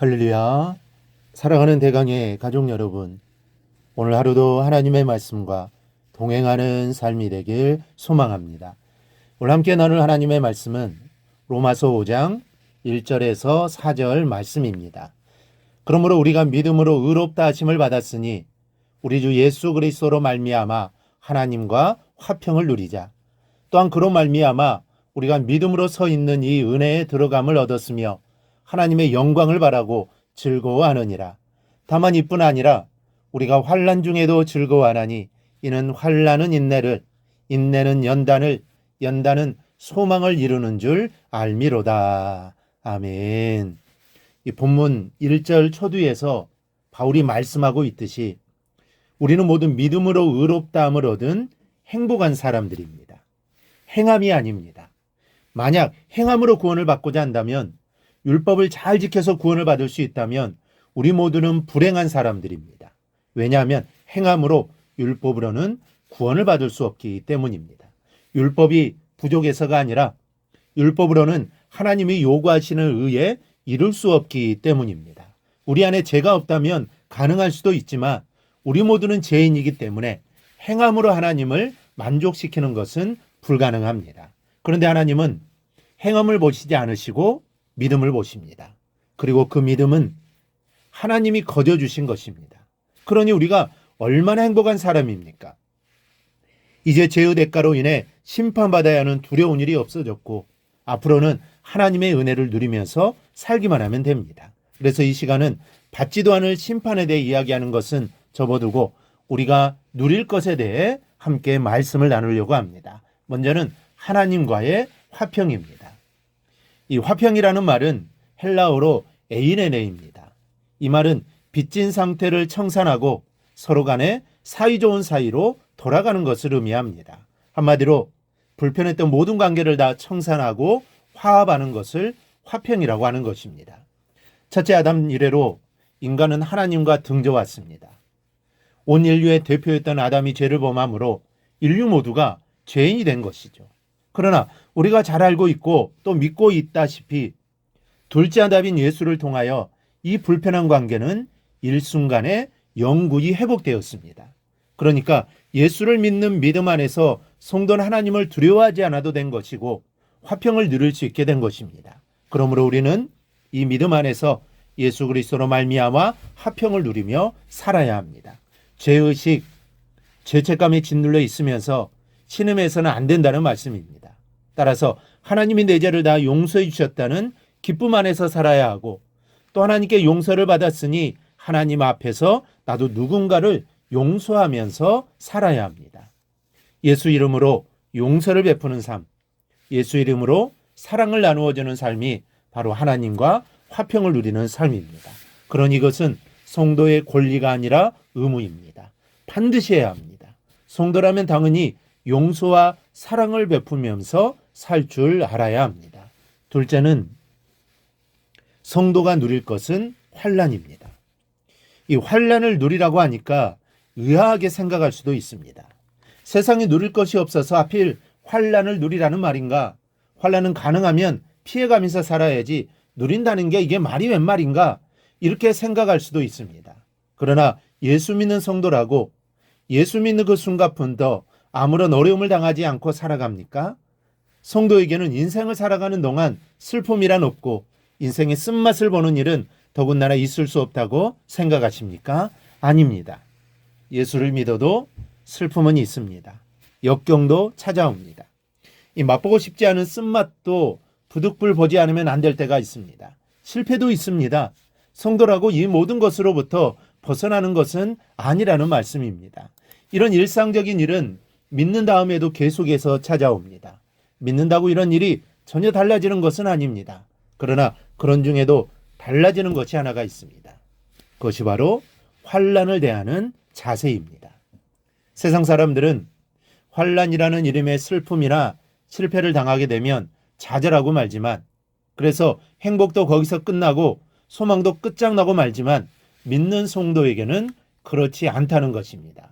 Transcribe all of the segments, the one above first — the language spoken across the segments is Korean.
할렐루야. 사랑하는 대강의 가족 여러분, 오늘 하루도 하나님의 말씀과 동행하는 삶이 되길 소망합니다. 오늘 함께 나눌 하나님의 말씀은 로마서 5장 1절에서 4절 말씀입니다. 그러므로 우리가 믿음으로 의롭다 하심을 받았으니 우리 주 예수 그리스도로 말미암아 하나님과 화평을 누리자. 또한 그로 말미암아 우리가 믿음으로 서 있는 이 은혜에 들어감을 얻었으며 하나님의 영광을 바라고 즐거워하느니라. 다만 이뿐 아니라 우리가 환난 중에도 즐거워하나니 이는 환난은 인내를, 인내는 연단을, 연단은 소망을 이루는 줄 알미로다. 아멘. 이 본문 1절 초두에서 바울이 말씀하고 있듯이 우리는 모두 믿음으로 의롭다함을 얻은 행복한 사람들입니다. 행함이 아닙니다. 만약 행함으로 구원을 받고자 한다면, 율법을 잘 지켜서 구원을 받을 수 있다면 우리 모두는 불행한 사람들입니다. 왜냐하면 행함으로 율법으로는 구원을 받을 수 없기 때문입니다. 율법이 부족해서가 아니라 율법으로는 하나님이 요구하시는 의에 이룰 수 없기 때문입니다. 우리 안에 죄가 없다면 가능할 수도 있지만 우리 모두는 죄인이기 때문에 행함으로 하나님을 만족시키는 것은 불가능합니다. 그런데 하나님은 행함을 보시지 않으시고 믿음을 보십니다. 그리고 그 믿음은 하나님이 거저주신 것입니다. 그러니 우리가 얼마나 행복한 사람입니까? 이제 죄의 대가로 인해 심판받아야 하는 두려운 일이 없어졌고 앞으로는 하나님의 은혜를 누리면서 살기만 하면 됩니다. 그래서 이 시간은 받지도 않을 심판에 대해 이야기하는 것은 접어두고 우리가 누릴 것에 대해 함께 말씀을 나누려고 합니다. 먼저는 하나님과의 화평입니다. 이 화평이라는 말은 헬라어로 에이네네입니다. 이 말은 빚진 상태를 청산하고 서로 간에 사이좋은 사이로 돌아가는 것을 의미합니다. 한마디로 불편했던 모든 관계를 다 청산하고 화합하는 것을 화평이라고 하는 것입니다. 첫째 아담 이래로 인간은 하나님과 등져왔습니다. 온 인류의 대표였던 아담이 죄를 범함으로 인류 모두가 죄인이 된 것이죠. 그러나 우리가 잘 알고 있고 또 믿고 있다시피 둘째 아담인 예수를 통하여 이 불편한 관계는 일순간에 영구히 회복되었습니다. 그러니까 예수를 믿는 믿음 안에서 성도는 하나님을 두려워하지 않아도 된 것이고 화평을 누릴 수 있게 된 것입니다. 그러므로 우리는 이 믿음 안에서 예수 그리스도로 말미암아 화평을 누리며 살아야 합니다. 죄의식, 죄책감에 짓눌려 있으면서 신음해서는 안 된다는 말씀입니다. 따라서 하나님이 내 죄를 다 용서해 주셨다는 기쁨 안에서 살아야 하고 또 하나님께 용서를 받았으니 하나님 앞에서 나도 누군가를 용서하면서 살아야 합니다. 예수 이름으로 용서를 베푸는 삶, 예수 이름으로 사랑을 나누어주는 삶이 바로 하나님과 화평을 누리는 삶입니다. 그러니 이것은 성도의 권리가 아니라 의무입니다. 반드시 해야 합니다. 성도라면 당연히 용서와 사랑을 베푸면서 살 줄 알아야 합니다. 둘째는 성도가 누릴 것은 환난입니다. 이 환난을 누리라고 하니까 의아하게 생각할 수도 있습니다. 세상에 누릴 것이 없어서 하필 환난을 누리라는 말인가? 환난은 가능하면 피해가면서 살아야지 누린다는 게 이게 말이 웬 말인가? 이렇게 생각할 수도 있습니다. 그러나 예수 믿는 성도라고 예수 믿는 그 순간부터 아무런 어려움을 당하지 않고 살아갑니까? 성도에게는 인생을 살아가는 동안 슬픔이란 없고 인생의 쓴맛을 보는 일은 더군다나 있을 수 없다고 생각하십니까? 아닙니다. 예수를 믿어도 슬픔은 있습니다. 역경도 찾아옵니다. 이 맛보고 싶지 않은 쓴맛도 부득불 보지 않으면 안 될 때가 있습니다. 실패도 있습니다. 성도라고 이 모든 것으로부터 벗어나는 것은 아니라는 말씀입니다. 이런 일상적인 일은 믿는 다음에도 계속해서 찾아옵니다. 믿는다고 이런 일이 전혀 달라지는 것은 아닙니다. 그러나 그런 중에도 달라지는 것이 하나가 있습니다. 그것이 바로 환난을 대하는 자세입니다. 세상 사람들은 환난이라는 이름의 슬픔이나 실패를 당하게 되면 좌절하고 말지만, 그래서 행복도 거기서 끝나고 소망도 끝장나고 말지만 믿는 성도에게는 그렇지 않다는 것입니다.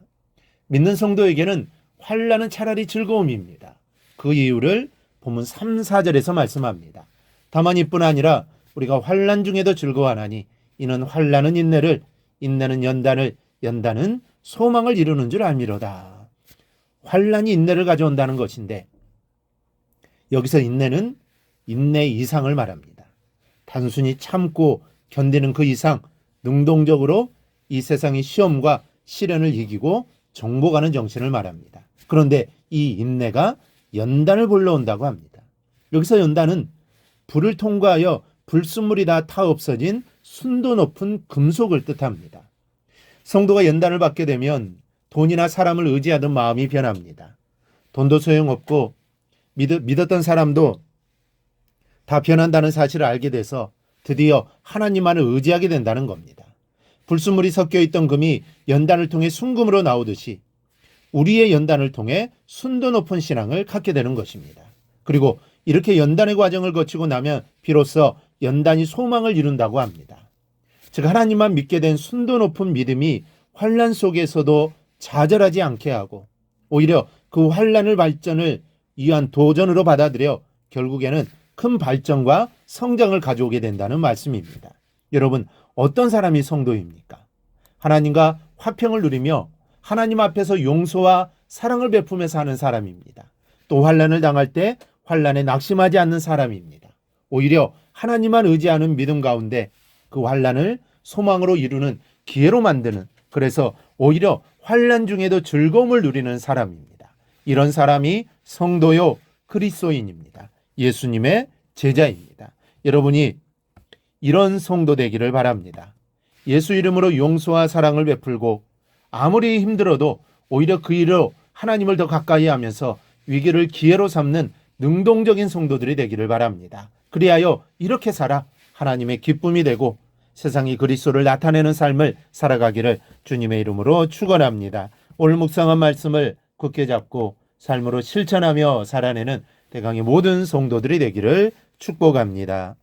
믿는 성도에게는 환난은 차라리 즐거움입니다. 그 이유를 본문 3, 4절에서 말씀합니다. 다만 이뿐 아니라 우리가 환난 중에도 즐거워하나니 이는 환난은 인내를, 인내는 연단을, 연단은 소망을 이루는 줄 알미로다. 환난이 인내를 가져온다는 것인데 여기서 인내는 인내 이상을 말합니다. 단순히 참고 견디는 그 이상 능동적으로 이 세상의 시험과 시련을 이기고 정복하는 정신을 말합니다. 그런데 이 인내가 연단을 불러온다고 합니다. 여기서 연단은 불을 통과하여 불순물이 다 타 없어진 순도 높은 금속을 뜻합니다. 성도가 연단을 받게 되면 돈이나 사람을 의지하던 마음이 변합니다. 돈도 소용없고 믿었던 사람도 다 변한다는 사실을 알게 돼서 드디어 하나님만을 의지하게 된다는 겁니다. 불순물이 섞여 있던 금이 연단을 통해 순금으로 나오듯이 우리의 연단을 통해 순도 높은 신앙을 갖게 되는 것입니다. 그리고 이렇게 연단의 과정을 거치고 나면 비로소 연단이 소망을 이룬다고 합니다. 즉 하나님만 믿게 된 순도 높은 믿음이 환난 속에서도 좌절하지 않게 하고 오히려 그 환난을 발전을 위한 도전으로 받아들여 결국에는 큰 발전과 성장을 가져오게 된다는 말씀입니다. 여러분, 어떤 사람이 성도입니까? 하나님과 화평을 누리며 하나님 앞에서 용서와 사랑을 베푸며 사는 사람입니다. 또 환난을 당할 때 환난에 낙심하지 않는 사람입니다. 오히려 하나님만 의지하는 믿음 가운데 그 환난을 소망으로 이루는 기회로 만드는, 그래서 오히려 환난 중에도 즐거움을 누리는 사람입니다. 이런 사람이 성도요 그리스도인입니다. 예수님의 제자입니다. 여러분이 이런 성도 되기를 바랍니다. 예수 이름으로 용서와 사랑을 베풀고 아무리 힘들어도 오히려 그 일로 하나님을 더 가까이 하면서 위기를 기회로 삼는 능동적인 성도들이 되기를 바랍니다. 그리하여 이렇게 살아 하나님의 기쁨이 되고 세상이 그리스도를 나타내는 삶을 살아가기를 주님의 이름으로 축원합니다. 오늘 묵상한 말씀을 굳게 잡고 삶으로 실천하며 살아내는 대강의 모든 성도들이 되기를 축복합니다.